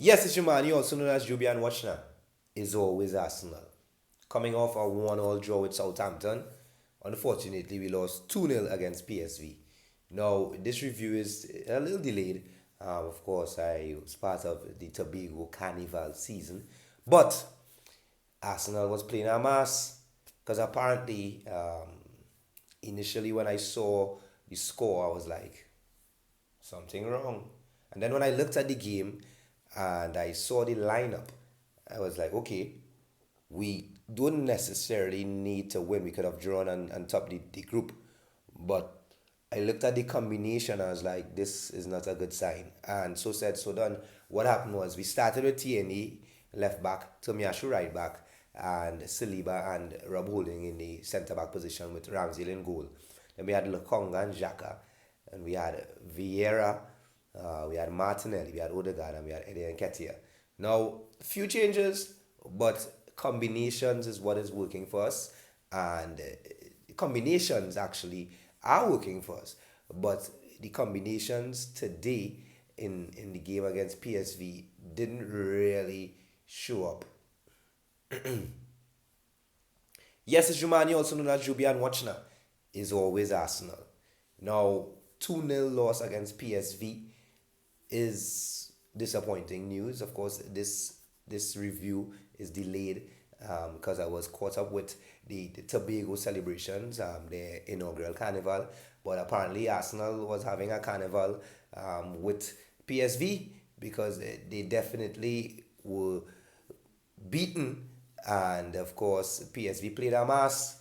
Yes, it's your man, you also known as Jubian Watchner, is always Arsenal. Coming off a 1-all draw with Southampton, unfortunately we lost 2-0 against PSV. Now, this review is a little delayed. Of course, I was part of the Tobago Carnival season, but Arsenal was playing a mass because apparently, initially when I saw the score, I was like, something wrong. And then when I looked at the game and I saw the lineup, I was like, okay, we don't necessarily need to win. We could have drawn and topped the group. But I looked at the combination. I was like, this is not a good sign. And so said, so done. What happened was we started with TNE, left back, Tomiyasu right back, and Saliba and Rob Holding in the centre back position with Ramsey in goal. Then we had Lokonga and Xhaka, and we had Vieira, we had Martinelli, we had Odegaard, and we had Eddie Nketiah. Now, few changes, but combinations is what is working for us, and combinations actually are working for us. But the combinations today in the game against PSV didn't really show up. Yes, it's Jumani, also known as Jubian Watchner, is always Arsenal. Now, 2-0 loss against PSV is disappointing news. Of course, this review is delayed because I was caught up with the Tobago celebrations, their inaugural carnival. But apparently, Arsenal was having a carnival with PSV because they definitely were beaten. And of course, PSV played a mass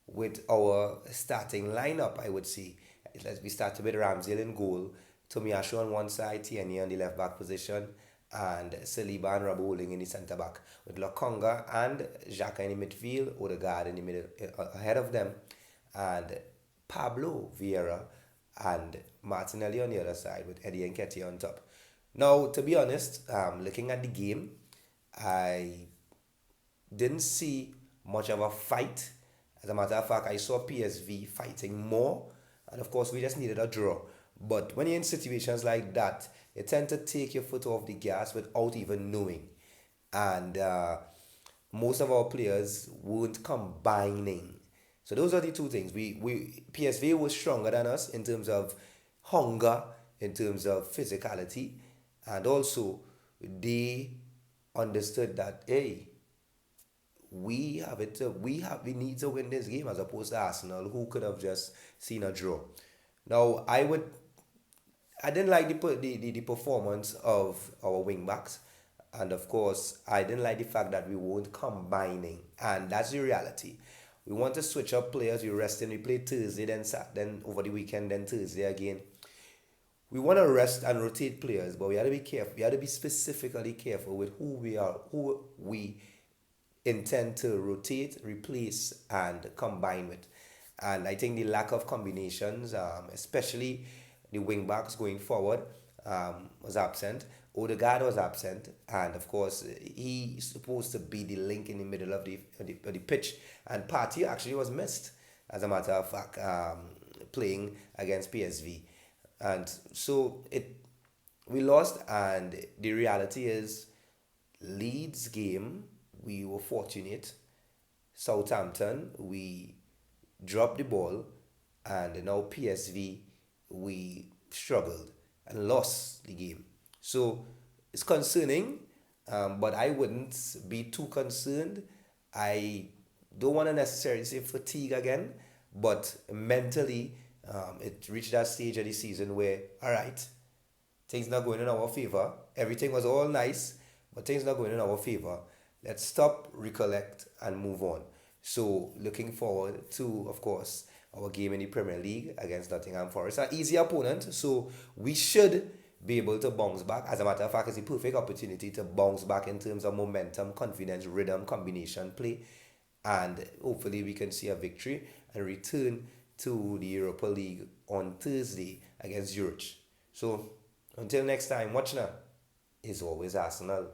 with our starting lineup, I would say. We started with Ramsdale in goal, Tomiyasu on one side, Tierney on the left back position, and Saliba and Rob Holding in the centre back, with Lokonga and Xhaka in the midfield, Odegaard in the middle ahead of them, and Pablo Vieira and Martinelli on the other side with Eddie Nketiah on top. Now, to be honest, looking at the game, I didn't see much of a fight. As a matter of fact, I saw PSV fighting more, and of course, we just needed a draw. But when you're in situations like that, you tend to take your foot off the gas without even knowing. And most of our players weren't combining. So those are the two things. We PSV was stronger than us in terms of hunger, in terms of physicality, and also they understood that, hey, we need to win this game, as opposed to Arsenal, who could have just seen a draw. Now, I didn't like the performance of our wing backs, and of course I didn't like the fact that we weren't combining, and that's the reality. We want to switch up players. We rest them. We play Thursday, then over the weekend, then Thursday again. We want to rest and rotate players, but we have to be careful. We have to be specifically careful with who we intend to rotate, replace, and combine with. And I think the lack of combinations, especially the wing backs going forward, was absent. Odegaard was absent, and of course he's supposed to be the link in the middle of the pitch. And Partey actually was missed, as a matter of fact, playing against PSV, and so it we lost. And the reality is, Leeds game we were fortunate. Southampton we dropped the ball, and now PSV we struggled and lost the game. So it's concerning, but I wouldn't be too concerned. I don't want to necessarily say fatigue again, but mentally, it reached that stage of the season where, all right, things not going in our favor. Everything was all nice, but things not going in our favor. Let's stop, recollect, and move on. So, looking forward to, of course, our game in the Premier League against Nottingham Forest. An easy opponent, so we should be able to bounce back. As a matter of fact, it's a perfect opportunity to bounce back in terms of momentum, confidence, rhythm, combination play, and hopefully we can see a victory and return to the Europa League on Thursday against Zurich. So, until next time, watch now. Is always Arsenal.